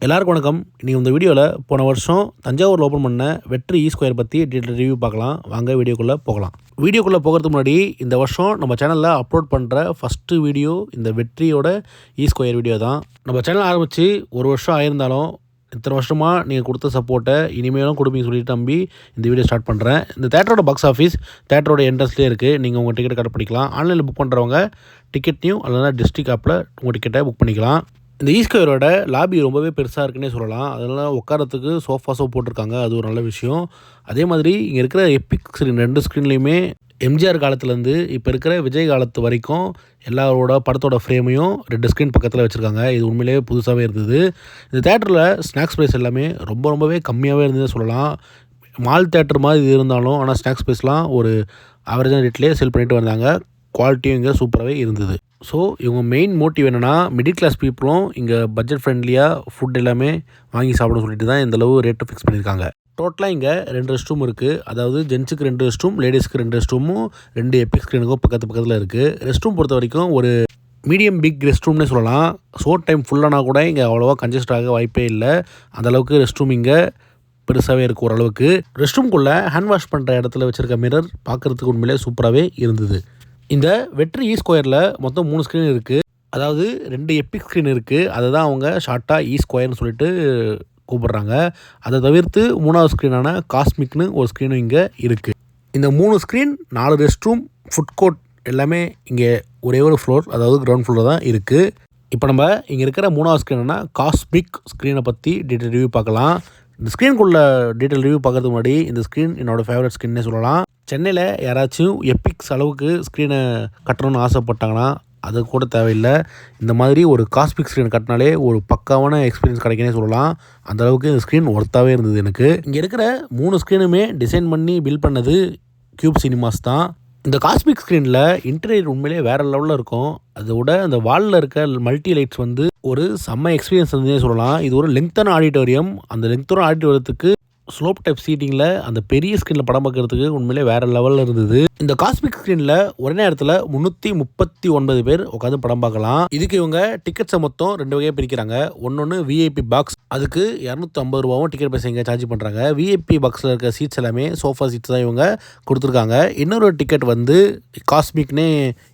எல்லாருக்கும் வணக்கம். இன்றைக்கி இந்த வீடியோவில் போன வருஷம் தஞ்சாவூரில் ஓப்பன் பண்ண வெற்றி ஸ்கொயர் பற்றி டீட்டெயில் ரிவ்யூ பார்க்கலாம். வாங்க வீடியோக்குள்ளே போகலாம். வீடியோக்குள்ளே போகிறதுக்கு முன்னாடி இந்த வருஷம் நம்ம சேனலில் அப்லோட் பண்ணுற ஃபஸ்ட்டு வீடியோ இந்த வெற்றியோட ஸ்கொயர் வீடியோ தான். நம்ம சேனல் ஆரம்பித்து ஒரு வருஷம் ஆயிருந்தாலும் இத்தனை வருஷமாக நீங்கள் கொடுத்த சப்போர்ட்டை இனிமேலும் கொடுப்பீங்க சொல்லிட்டு நம்பி இந்த வீடியோ ஸ்டார்ட் பண்ணுறேன். இந்த தேட்டரோட பாக்ஸ் ஆஃபீஸ் தேட்டரோட என்ட்ரன்ஸ்லேயே இருக்குது. நீங்கள் உங்கள் டிக்கெட் கட் பண்ணிக்கலாம். ஆன்லைனில் புக் பண்ணுறவங்க டிக்கெட்டையும் அல்லது டிஸ்ட்ரிக்ட் ஆப்பில் உங்கள் டிக்கெட்டை புக் பண்ணிக்கலாம். இந்த ஸ்கொயரோட லாபி ரொம்பவே பெருசாக இருக்குன்னே சொல்லலாம். அதனால் உட்காரத்துக்கு சோஃபாஸோ போட்டிருக்காங்க, அது ஒரு நல்ல விஷயம். அதே மாதிரி இங்கே இருக்கிற எப்பிக் ஸ்க்ரீன் 2 ஸ்க்ரீன்லேயுமே எம்ஜிஆர் காலத்துலேருந்து இப்போ இருக்கிற விஜய் காலத்து வரைக்கும் எல்லாரோட படத்தோட ஃப்ரேமையும் 2 ஸ்க்ரீன் பக்கத்தில் வச்சுருக்காங்க. இது உண்மையிலேயே புதுசாகவே இருந்தது. இந்த தேட்டரில் ஸ்நாக்ஸ் ப்ரைஸ் எல்லாமே ரொம்பவே கம்மியாகவே இருந்ததுன்னு சொல்லலாம். மால் தேட்டர் மாதிரி இது இருந்தாலும் ஆனால் ஸ்நாக்ஸ் ப்ரைஸ்லாம் ஒரு ஆவரேஜான ரேட்லேயே செல் பண்ணிட்டு வந்தாங்க. குவாலிட்டியும் இங்கே சூப்பராகவே இருந்தது. ஸோ இவங்க மெயின் மோட்டிவ் என்னென்னா மிடில் கிளாஸ் பீப்புளும் இங்கே பட்ஜெட் ஃப்ரெண்ட்லியாக ஃபுட் எல்லாமே வாங்கி சாப்பிட சொல்லிட்டு தான் இந்தளவு ரேட்டை ஃபிக்ஸ் பண்ணியிருக்காங்க. டோட்டலாக இங்கே 2 ரெஸ்ட் ரூம் இருக்குது. அதாவது ஜென்ஸுக்கு 2 ரெஸ்ட் ரூம், லேடிஸ்க்கு 2 ரெஸ்ட் ரூமும் 2 எப்பிக் ஸ்க்ரீனுக்கும் பக்கத்தில் இருக்குது. ரெஸ்ட் ரூம் பொறுத்த வரைக்கும் ஒரு மீடியம் பிக் ரெஸ்ட் ரூம்னே சொல்லலாம். ஷோட் டைம் ஃபுல்லானா கூட இங்கே அவ்வளோவா கன்ஜஸ்ட் ஆக வாய்ப்பே இல்லை. அந்தளவுக்கு ரெஸ்ட் ரூம் இங்கே பெருசாகவே இருக்குது. ஓரளவுக்கு ரெஸ்ட் ரூம்குள்ளே ஹேண்ட் வாஷ் பண்ணுற இடத்துல வச்சுருக்க மிரர் பார்க்குறதுக்கு உண்மையிலே சூப்பராகவே இருந்தது. இந்த வெற்றி ஸ்கொயரில் மொத்தம் 3 ஸ்க்ரீன் இருக்குது. அதாவது 2 எப்பிக் ஸ்க்ரீன் இருக்குது. அதை தான் அவங்க ஷார்ட்டாக ஸ்கொயர்னு சொல்லிட்டு கூப்பிட்றாங்க. அதை தவிர்த்து 3வது ஸ்க்ரீனான காஸ்மிக்னு ஒரு ஸ்க்ரீனும் இங்கே இருக்குது. இந்த 3 screen 4 rest room food court எல்லாமே இங்கே ஒரே ஒரு ஃப்ளோர், அதாவது கிரவுண்ட் ஃப்ளோர் தான் இருக்குது. இப்போ நம்ம இங்கே இருக்கிற 3வது ஸ்க்ரீனான காஸ்மிக் ஸ்க்ரீனை பற்றி டீட்டெயில் ரிவ்யூ பார்க்கலாம். இந்த ஸ்க்ரீனுக்குள்ள டீட்டெயில் ரிவ்யூ பார்க்கறதுக்கு முன்னாடி இந்த ஸ்க்ரீன் என்னோடய ஃபேவரட் ஸ்க்ரீன்னே சொல்லலாம். சென்னையில் யாராச்சும் எப்பிக்ஸ் அளவுக்கு ஸ்க்ரீனை கட்டணும்னு ஆசைப்பட்டாங்கன்னா அது கூட தேவையில்லை. இந்த மாதிரி ஒரு காஸ்மிக் ஸ்க்ரீன் கட்டினாலே ஒரு பக்காவான எக்ஸ்பீரியன்ஸ் கிடைக்குன்னே சொல்லலாம். அந்தளவுக்கு இந்த ஸ்க்ரீன் ஒர்த்தாகவே இருந்தது எனக்கு. இங்கே இருக்கிற 3 ஸ்க்ரீனுமே டிசைன் பண்ணி பில்ட் பண்ணது கியூப் சினிமாஸ் தான். இந்த காஸ்மிக் ஸ்க்ரீனில் இன்டீரியர் உண்மையிலே வேறு லெவலில் இருக்கும். அதோட அந்த வாலில் இருக்க மல்டி லைட்ஸ் வந்து ஒரு செம்ம எக்ஸ்பீரியன்ஸ் இருந்ததே சொல்லலாம். இது ஒரு லெங்க்தான ஆடிட்டோரியம். அந்த லெங்க்தான ஆடிட்டோரியத்துக்கு ஸ்லோப் டைப் சீட்டிங்கில் அந்த பெரிய ஸ்க்ரீனில் படம் பார்க்குறதுக்கு உண்மையிலே வேறு லெவலில் இருந்தது. இந்த காஸ்மிக் ஸ்க்ரீனில் ஒரே நேரத்தில் 339 பேர் உட்காந்து படம் பார்க்கலாம். இதுக்கு இவங்க டிக்கெட்ஸை மொத்தம் 2 வகையாக பிரிக்கிறாங்க. ஒன்று விஐபி பாக்ஸ், அதுக்கு 250 ரூபாவும் டிக்கெட் பைசா இங்கே சார்ஜ் பண்ணுறாங்க. விஐபி பாக்ஸில் இருக்க சீட்ஸ் எல்லாமே சோஃபா சீட்ஸ் தான் இவங்க கொடுத்துருக்காங்க. இன்னொரு டிக்கெட் வந்து காஸ்மிக்னே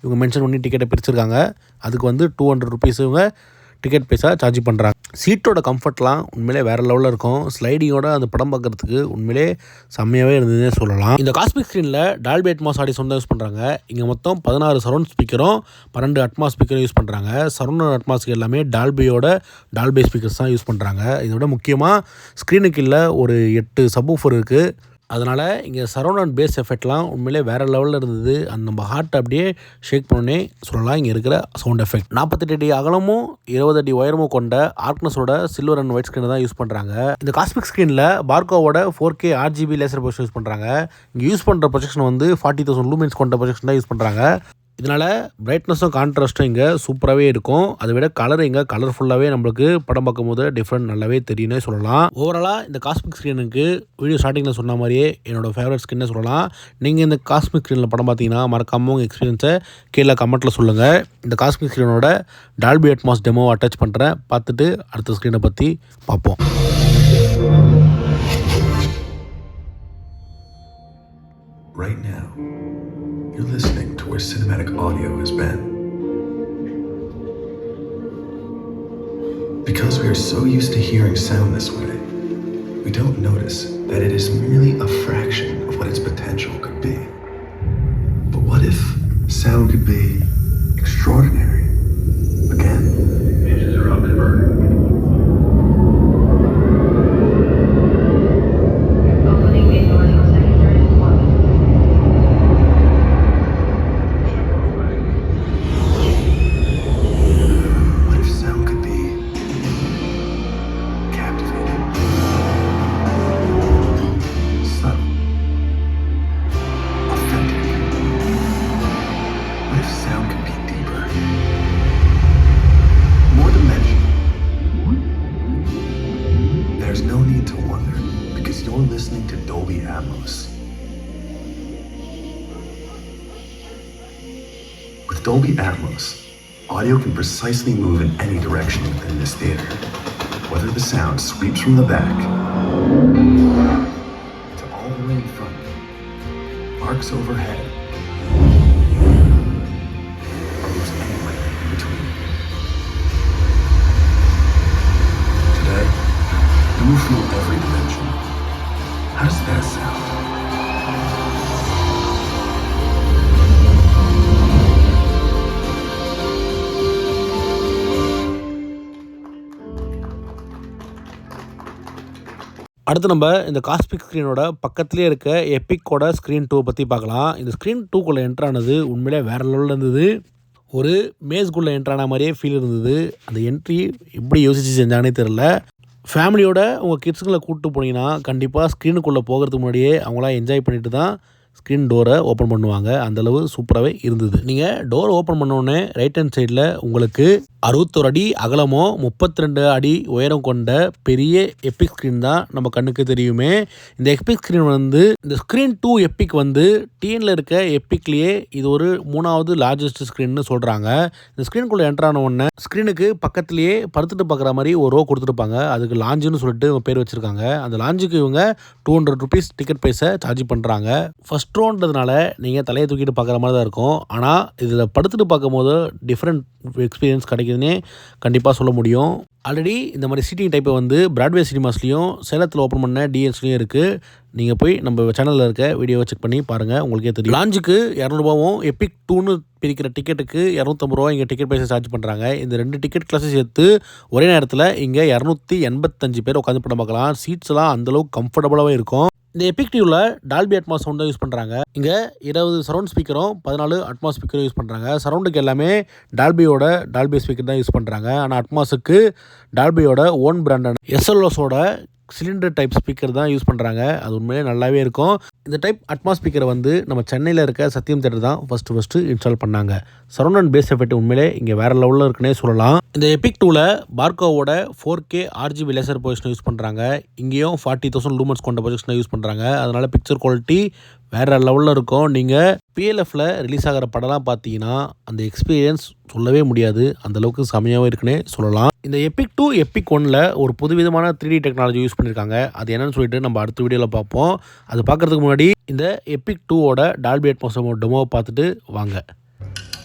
இவங்க மென்ஷன் பண்ணி டிக்கெட்டை பிரிச்சிருக்காங்க. அதுக்கு வந்து 200 ருபீஸ் இவங்க டிக்கெட் பைசா சார்ஜ் பண்ணுறாங்க. சீட்டோட கம்ஃபர்ட்லாம் உண்மையிலே வேறு லெவலில் இருக்கும். ஸ்லைடிங்கோட அந்த படம் பார்க்குறதுக்கு உண்மையிலே செம்மையாகவே இருந்ததுன்னே சொல்லலாம். இந்த காஸ்மிக் ஸ்க்ரீனில் Dolby Atmos audio sound use பண்ணுறாங்க. இங்கே மொத்தம் 16 சரௌண்ட் ஸ்பீக்கரும் 12 அட்மாஸ் ஸ்பீக்கரும் யூஸ் பண்ணுறாங்க. சரௌண்ட் அட்மாஸ்க்கு எல்லாமே டால்பி ஸ்பீக்கர்ஸ் தான் யூஸ் பண்ணுறாங்க. இதோட முக்கியமாக ஸ்க்ரீனுக்கு இல்லை ஒரு 8 சப்வூஃபர் இருக்குது. அதனால் இங்கே சரௌண்ட் அண்ட் பேஸ் எஃபெக்ட்லாம் உண்மையிலே வேறு லெவலில் இருந்தது. அந்த நம்ம ஹார்ட்டை அப்படியே ஷேக் பண்ணோன்னே சொல்லலாம் இங்கே இருக்கிற சவுண்ட் எஃபெக்ட். 48 அடி அகலமும் 20 அடி உயரமும் கொண்ட ஆர்க்னஸோட சில்வர் அண்ட் ஒயிட் ஸ்க்ரீனை தான் யூஸ் பண்ணுறாங்க. இந்த காஸ்மிக் ஸ்க்ரீனில் பார்கோவோட 4K RGB laser projection use பண்ணுறாங்க. இங்கே யூஸ் பண்ணுற ப்ரொஜெக்ஷன் வந்து 40,000 லூமென்ஸ் கொண்ட ப்ரொஜெக்ஷன் தான் யூஸ் பண்ணுறாங்க. இதனால் பிரைட்னஸும் கான்ட்ராஸ்ட்டும் இங்கே சூப்பராகவே இருக்கும். அதை விட கலர் இங்கே கலர்ஃபுல்லாகவே நம்மளுக்கு படம் பார்க்கும்போது டிஃப்ரெண்ட் நல்லாவே தெரியும்னே சொல்லலாம். ஓவராலாக இந்த காஸ்மிக் ஸ்க்ரீனுக்கு வீடியோ ஸ்டார்டிங்கில் சொன்ன மாதிரியே என்னோடய ஃபேவரட் ஸ்க்ரீனே சொல்லலாம். நீங்கள் இந்த காஸ்மிக் ஸ்க்ரீனில் படம் பார்த்தீங்கன்னா மறக்காமல் உங்கள் எக்ஸ்பீரியன்ஸை கீழே கமெண்ட்டில் சொல்லுங்கள். இந்த காஸ்மிக் ஸ்க்ரீனோட டால்பி அட்மாஸ் டெமோவை அட்டாச் பண்ணுறேன். பார்த்துட்டு அடுத்த ஸ்க்ரீனை பற்றி பார்ப்போம். Right now, you're listening to where cinematic audio has been. Because we are so used to hearing sound this way, we don't notice that it is merely a fraction of what its potential could be. But what if sound could be extraordinary? Again. Pages are up and burning. You're listening to Dolby Atmos. With Dolby Atmos, audio can precisely move in any direction within this theater. whether the sound sweeps from the back to all the way in front, arcs overhead, or moves anywhere in between. Today, you will feel every dimension. How does that sound? அடுத்து நம்ம இந்த காஸ்பிக் ஸ்க்ரீனோட பக்கத்துலேயே இருக்க எப்பிக்கோட screen 2 பற்றி பார்க்கலாம். இந்த screen 2க்குள்ளே என்ட்ரானது உண்மையிலே வேறு லெவலில் இருந்தது. ஒரு மேஸ்குள்ளே என்ட்ரான மாதிரியே ஃபீல் இருந்தது. அந்த என்ட்ரி எப்படி யோசித்து செஞ்சானே தெரில. ஃபேமிலியோட உங்கள் கிட்ஸுங்களை கூப்பிட்டு போனீங்கன்னா கண்டிப்பாக ஸ்க்ரீனுக்குள்ளே போகிறதுக்கு முன்னாடியே அவங்களாம் என்ஜாய் பண்ணிட்டு தான் ஸ்க்ரீன் டோரை ஓப்பன் பண்ணுவாங்க. அந்தளவு சூப்பராகவே இருந்தது. நீங்கள் டோர் ஓப்பன் பண்ணோடனே ரைட் ஹேண்ட் சைடில் உங்களுக்கு 61 அடி அகலமோ 32 அடி உயரம் கொண்ட பெரிய எப்பிக் ஸ்க்ரீன் தான் நம்ம கண்ணுக்கு தெரியுமே. இந்த எப்பிக் ஸ்க்ரீன் வந்து இந்த ஸ்க்ரீன் 2 எப்பிக் வந்து டிஎனில் இருக்க எப்பிக்லேயே இது ஒரு 3வது லார்ஜஸ்ட் ஸ்க்ரீன்னு சொல்கிறாங்க. இந்த ஸ்க்ரீனுக்குள்ளே என்ட்ரான உடனே ஸ்க்ரீனுக்கு பக்கத்துலேயே படுத்துட்டு பார்க்குற மாதிரி ஒரு ரோ கொடுத்துருப்பாங்க. அதுக்கு லாஞ்சுன்னு சொல்லிட்டு பேர் வச்சுருக்காங்க. அந்த லாஞ்சுக்கு இவங்க 200 ருபீஸ் டிக்கெட் ப்ரைஸை சார்ஜ் பண்ணுறாங்க. ஃபஸ்ட் ரோன்றதுனால நீங்கள் தலையை தூக்கிட்டு பார்க்குற மாதிரி தான் இருக்கும். ஆனால் இதில் படுத்துட்டு பார்க்கும்போது டிஃப்ரெண்ட் எக்ஸ்பீரியன்ஸ் கிடைக்குதுன்னே கண்டிப்பாக சொல்ல முடியும். ஆல்ரெடி இந்த மாதிரி சீட்டிங் டைப்பை வந்து பிராட்வே சினிமாஸ்லேயும் சேலத்தில் ஓப்பன் பண்ண டிஎன்ஸ்லேயும் இருக்குது. நீங்கள் போய் நம்ம சேனலில் இருக்க வீடியோவை செக் பண்ணி பாருங்கள், உங்களுக்கே தெரியும். லாஞ்சுக்கு 200 எப்பிக் 2ன்னு பிரிக்கிற டிக்கெட்டுக்கு 250 இங்கே டிக்கெட் ப்ரைஸை சார்ஜ் பண்ணுறாங்க. இந்த 2 டிக்கெட் கிளாஸை சேர்த்து ஒரே நேரத்தில் இங்கே 285 பேர் உட்காந்து படம் பார்க்கலாம். சீட்ஸ்லாம் அந்தளவுக்கு கம்ஃபர்டபுளாகவே இருக்கும். இந்த எப்பிக் டியூவில் டால்பி அட்மாஸ் சவுண்ட் தான் யூஸ் பண்ணுறாங்க. இங்கே 20 சரௌண்ட் ஸ்பீக்கரும் 14 அட்மாஸ் ஸ்பீக்கரும் யூஸ் பண்ணுறாங்க. சரௌண்டுக்கு எல்லாமே டால்பி ஸ்பீக்கர் தான் யூஸ் பண்ணுறாங்க. ஆனால் அட்மாஸுக்கு டால்பியோட ஓன் பிராண்டான எஸ்எல்எஸோட சிலிண்டர் டைப் ஸ்பீக்கர் தான் யூஸ் பண்ணுறாங்க. அது உண்மையிலே நல்லாவே இருக்கும். இந்த டைப் அட்மாஸ் ஸ்பீக்கரை வந்து நம்ம சென்னையில் இருக்க சத்தியம் தேட்டர் தான் ஃபஸ்ட்டு இன்ஸ்டால் பண்ணாங்க. சரௌண்ட் அண்ட் பேஸ் எஃபெக்ட் உண்மையிலே இங்கே வேறு லெவலில் இருக்குன்னே சொல்லலாம். இந்த எப்பிக் 2வில் பார்கோவோட 4K RGB லேசர் ப்ரொஜெக்ஷனை யூஸ் பண்ணுறாங்க. இங்கேயும் 40,000 லூமன்ஸ் கொண்ட ப்ரொஜெக்ஷனை யூஸ் பண்ணுறாங்க. அதனால் பிக்சர் குவாலிட்டி வேறு லெவலில் இருக்கும். நீங்கள் PLFல ரிலீஸ் ஆகிற படம்லாம் பார்த்தீங்கன்னா அந்த எக்ஸ்பீரியன்ஸ் சொல்லவே முடியாது. அந்தளவுக்கு செமையாகவே இருக்குன்னே சொல்லலாம். இந்த எப்பிக் 2 எப்பிக் 1ல் ஒரு புதுவிதமான 3D டெக்னாலஜி யூஸ் பண்ணியிருக்காங்க. அது என்னன்னு சொல்லிட்டு நம்ம அடுத்த வீடியோவில் பார்ப்போம். அது பார்க்குறதுக்கு முன்னாடி இந்த எப்பிக் 2ஓட டால்பி அட்மாஸ் டெமோவை பார்த்துட்டு வாங்க.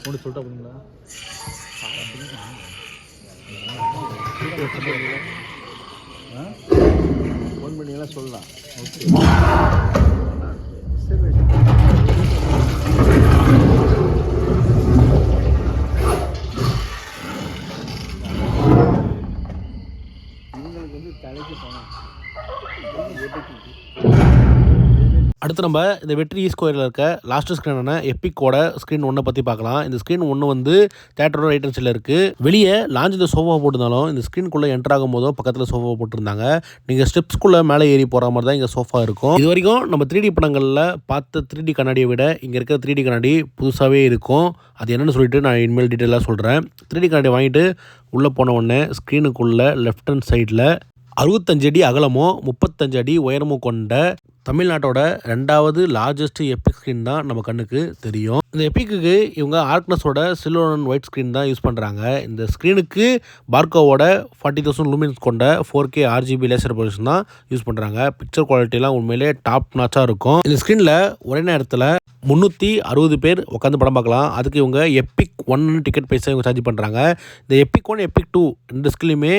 சொல்லிட்டு அப்படிங்களா ஃபோன் பண்ணியெல்லாம் சொல்லலாம். அடுத்து நம்ம இந்த வெற்றி ஸ்கொயரில் இருக்க லாஸ்ட் ஸ்க்ரீனான எப்பிக்கோட ஸ்க்ரீன் 1 பற்றி பார்க்கலாம். இந்த ஸ்க்ரீன் 1 வந்து தேட்டரோட ரைட் ஹேண்ட் சைடில் இருக்குது. வெளியே லாஞ்சில் சோஃபா போட்டிருந்தாலும் இந்த ஸ்க்ரீனுக்குள்ளே என்டர் ஆகும் போதும் பக்கத்தில் சோஃபா போட்டிருந்தாங்க. நீங்கள் ஸ்டெப்ஸ்குள்ளே மேலே ஏறி போகிற மாதிரி தான் இங்கே சோஃபா இருக்கும். இது வரைக்கும் நம்ம 3D படங்களில் பார்த்த 3D கண்ணாடியை விட இங்கே இருக்கிற 3D கண்ணாடி புதுசாகவே இருக்கும். அது என்னென்னு சொல்லிட்டு நான் இனிமேல் டீட்டெயிலாக சொல்கிறேன். 3D கண்ணாடி வாங்கிட்டு உள்ளே போன உடனே ஸ்க்ரீனுக்குள்ளே லெஃப்ட் ஹேண்ட் சைடில் 65 அடி அகலமோ 35 அடி உயரமும் கொண்ட தமிழ்நாட்டோட 2வது லார்ஜஸ்ட் எப்பிக் ஸ்க்ரீன் தான் நம்ம கண்ணுக்கு தெரியும். இந்த எப்பிக்கு இவங்க ஆர்க்னஸோட சில்வர் அண்ட் ஒயிட் ஸ்க்ரீன் தான் யூஸ் பண்ணுறாங்க. இந்த ஸ்க்ரீனுக்கு பார்கோவோட 40,000 லூமின்ஸ் கொண்ட 4K RGB லேசர் ப்ரொஜெக்ஷன் தான் யூஸ் பண்ணுறாங்க. பிக்சர் குவாலிட்டிலாம் உண்மையிலே டாப் நாச்சாக இருக்கும். இந்த ஸ்க்ரீனில் ஒரே நேரத்தில் 360 பேர் உட்காந்து படம் பார்க்கலாம். அதுக்கு இவங்க எப்பிக் 1 டிக்கெட் ப்ரைஸை இவங்க சார்ஜ் பண்ணுறாங்க. இந்த எப்பிக் 1 எப்பிக் 2 ரெண்டு ஸ்க்ரீனுமே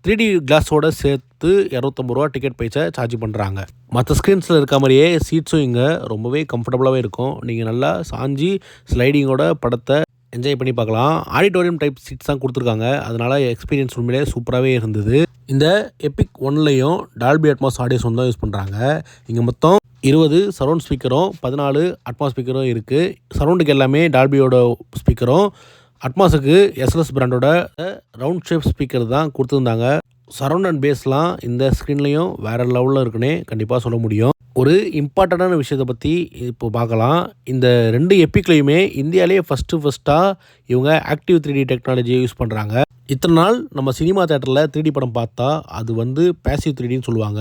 3D கிளாஸோட சேர்த்து 250 டிக்கெட் ப்ரைஸை சார்ஜ் பண்ணுறாங்க. மற்ற ஸ்க்ரீன்ஸில் இருக்க மாதிரியே சீட்ஸும் இங்கே ரொம்பவே கம்ஃபர்டபுளாகவே இருக்கும். நீங்கள் நல்லா சாஞ்சி ஸ்லைடிங்கோட படத்தை என்ஜாய் பண்ணி பார்க்கலாம். ஆடிட்டோரியம் டைப் சீட்ஸ் தான் கொடுத்துருக்காங்க. அதனால் எக்ஸ்பீரியன்ஸ் உண்மையிலே சூப்பராகவே இருந்தது. இந்த எப்பிக் 1லையும் டால்பி அட்மாஸ் ஆடியோ சவுண்ட் தான் யூஸ் பண்ணுறாங்க. இங்கே மொத்தம் 20 சரௌண்ட் ஸ்பீக்கரும் 14 அட்மாஸ் ஸ்பீக்கரும் இருக்குது. சரௌண்டுக்கு எல்லாமே டால்பியோட ஸ்பீக்கரும், அட்மாஸுக்கு எஸ்எல்எஸ் பிராண்டோட ரவுண்ட் ஷேப் ஸ்பீக்கர் தான் கொடுத்துருந்தாங்க. சரௌண்ட் அண்ட் பேஸ்லாம் இந்த ஸ்க்ரீன்லேயும் வேறு லெவலில் இருக்குன்னே கண்டிப்பாக சொல்ல முடியும். ஒரு இம்பார்ட்டண்ட்டான விஷயத்தை பற்றி இப்போ பார்க்கலாம். இந்த 2 எப்பிக்லையுமே இந்தியாவிலேயே ஃபஸ்ட்டாக இவங்க ஆக்டிவ் 3D டெக்னாலஜியை யூஸ் பண்ணுறாங்க. இத்தனை நாள் நம்ம சினிமா தேட்டரில் 3D படம் பார்த்தா அது வந்து பேசிவ் 3Dன்னு சொல்லுவாங்க.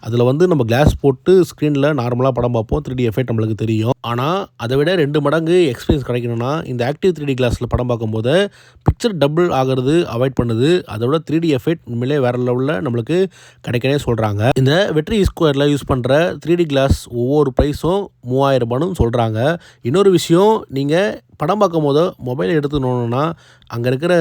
அதில் வந்து நம்ம கிளாஸ் போட்டு ஸ்க்ரீனில் நார்மலாக படம் பார்ப்போம், 3D எஃபெக்ட் நம்மளுக்கு தெரியும். ஆனால் அதை விட 2 மடங்கு எக்ஸ்பீரியன்ஸ் கிடைக்கணும்னா இந்த ஆக்டிவ் 3D கிளாஸில் படம் பார்க்கும்போது பிக்சர் டபுள் ஆகிறது அவாய்ட் பண்ணுது. அதோட 3D எஃபெக்ட் உண்மையிலே வேறு லெவலில் நம்மளுக்கு கிடைக்கனே சொல்கிறாங்க. இந்த வெற்றி E2ல யூஸ் பண்ணுற 3D கிளாஸ் ஒவ்வொரு ப்ரைஸும் 3000 ரூபான்னு சொல்கிறாங்க. இன்னொரு விஷயம், நீங்கள் படம் பார்க்கும் போது மொபைலை எடுத்துனோன்னா அங்கே இருக்கிற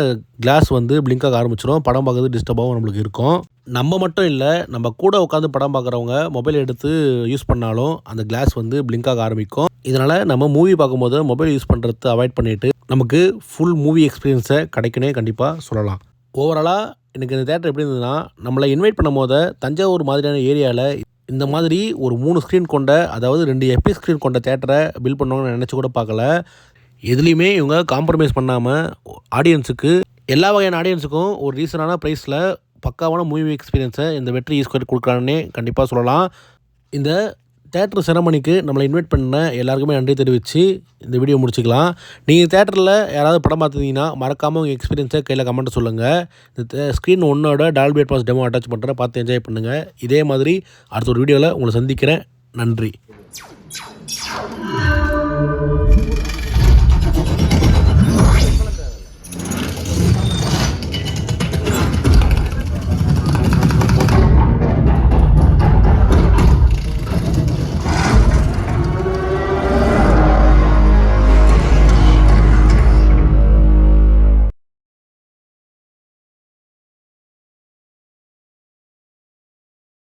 கிளாஸ் வந்து பிளிங்க் ஆக ஆரம்பிச்சிடும். படம் பார்க்குறது டிஸ்டர்பாகவும் நம்மளுக்கு இருக்கும். நம்ம மட்டும் இல்லை, நம்ம கூட உட்காந்து படம் பார்க்குறவங்க மொபைல் எடுத்து யூஸ் பண்ணாலும் அந்த கிளாஸ் வந்து பிளிங்க் ஆக ஆரம்பிக்கும். இதனால் நம்ம மூவி பார்க்கும்போது மொபைல் யூஸ் பண்ணுறது அவாய்ட் பண்ணிவிட்டு நமக்கு ஃபுல் மூவி எக்ஸ்பீரியன்ஸை கிடைக்கனே கண்டிப்பாக சொல்லலாம். ஓவராலாக எனக்கு இந்த தேட்டர் எப்படி இருந்ததுன்னா, நம்மளை இன்வைட் பண்ணும் போது தஞ்சாவூர் மாதிரியான ஏரியாவில் இந்த மாதிரி ஒரு 3 ஸ்க்ரீன் கொண்ட, அதாவது 2 எபி ஸ்க்ரீன் கொண்ட தேட்டரை பில்ட் பண்ணுவாங்கன்னு நினச்சி கூட பார்க்கல. எதுலேயுமே இவங்க காம்ப்ரமைஸ் பண்ணாமல் ஆடியன்ஸுக்கு, எல்லா வகையான ஆடியன்ஸுக்கும் ஒரு ரீசனான ப்ரைஸில் பக்காவான மூவி எக்ஸ்பீரியன்ஸை இந்த வெற்றி E2 கொடுக்குறான்னே கண்டிப்பாக சொல்லலாம். இந்த தேட்டர் செரமனிக்கு நம்மளை இன்வைட் பண்ண எல்லாருக்குமே நன்றி தெரிவித்து இந்த வீடியோ முடிச்சுக்கலாம். நீங்கள் தேட்டரில் யாராவது படம் பார்த்துருந்தீங்கன்னா மறக்காமல் உங்கள் எக்ஸ்பீரியன்ஸை கையில் கமெண்ட்டை சொல்லுங்கள். இந்த ஸ்க்ரீன் 1ஓட டால்பி அட்மாஸ் டெமோ அட்டாச் பண்ணுறேன், பார்த்து என்ஜாய் பண்ணுங்கள். இதே மாதிரி அடுத்த ஒரு வீடியோவில் உங்களை சந்திக்கிறேன். நன்றி.